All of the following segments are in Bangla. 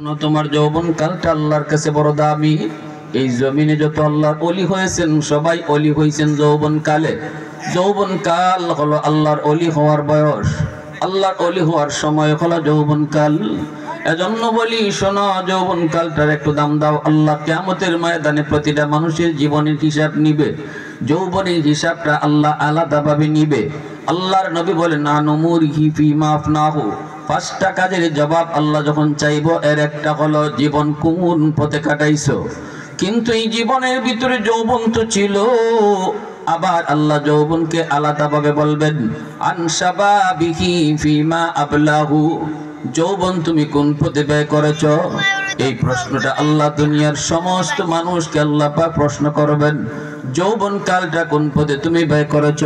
তোমার যৌবন কালটা আল্লাহর কাছে বড় দামি। এই জমিনে যত আল্লাহর ওলি হয়েছেন সবাই ওলি হয়েছেন যৌবন কালে। যৌবন কাল হলো আল্লাহর ওলি হওয়ার বয়স, আল্লাহর ওলি হওয়ার সময় হলো যৌবন কাল। এজন্য বলি শোনো, যৌবন কালটার একটু দাম দাও। আল্লাহ কিয়ামতের ময়দানে প্রতিটা মানুষের জীবনের হিসাব নিবে। যৌবনের হিসাবটা আল্লাহ আলাদাভাবে নিবে। আল্লাহর নবী বলেন না নমুরহি ফিমা আফনাহু, পাঁচটা কাজের জবাব আল্লাহ যখন চাইব, এর একটা হলো জীবন কোন পথে কাটাইছো। কিন্তু এই জীবনের ভিতরে যৌবন তো ছিল, আবার আল্লাহ যৌবনকে আলাদাভাবে বলবেন আনসাবাবিহি ফিমা আবলাহু, যৌবন তুমি কোন পথে ব্যয় করেছ। এই প্রশ্নটা আল্লাহ দুনিয়ার সমস্ত মানুষকে আল্লাহ পাক প্রশ্ন করবেন, যৌবন কালটা কোন পথে তুমি ব্যয় করেছ।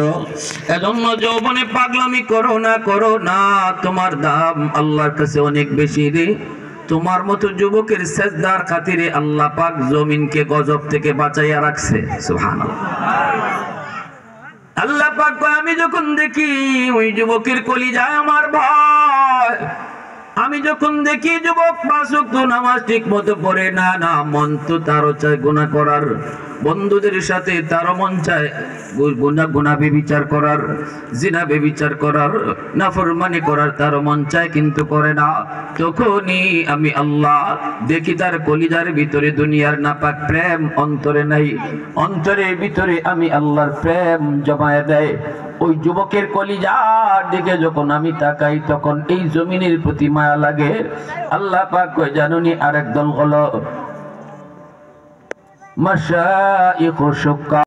এজন্য যৌবনে পাগলামি করো না, তোমার দাম আল্লাহর কাছে অনেক বেশি রে। তোমার মতো যুবকের সেজদার খাতিরে আল্লাহ পাক জমিনকে গজব থেকে বাঁচাইয়া রাখছে। সুবহানাল্লাহ। আল্লাহ পাক কয়, আমি যখন দেখি ওই যুবকের কলিজায় আমার ভয়, আমি যখন দেখি যুবক পাঁচ ওয়াক্ত নামাজ ঠিক মতো পড়ে না, মন তো তারও চায় গুনাহ করার, বন্ধুদের সাথে তারও মন চায় গুনাহ বেবিচার করার, জিনা বেবিচার করার, নাফরমানি করার তারও মন চায় কিন্তু করে না। তখনই আমি আল্লাহ দেখি তার কলিজার ভিতরে দুনিয়ার নাপাক প্রেম অন্তরে নাই, অন্তরের ভিতরে আমি আল্লাহর প্রেম জমায়ে দেয়। ওই যুবকের কলিজার দিকে যখন আমি তাকাই, তখন এই জমিনের প্রতি মায়া লাগে। আল্লাহ পাক কয় জানুনি, আরেক দল হলো মাশাইখ শুক্কা।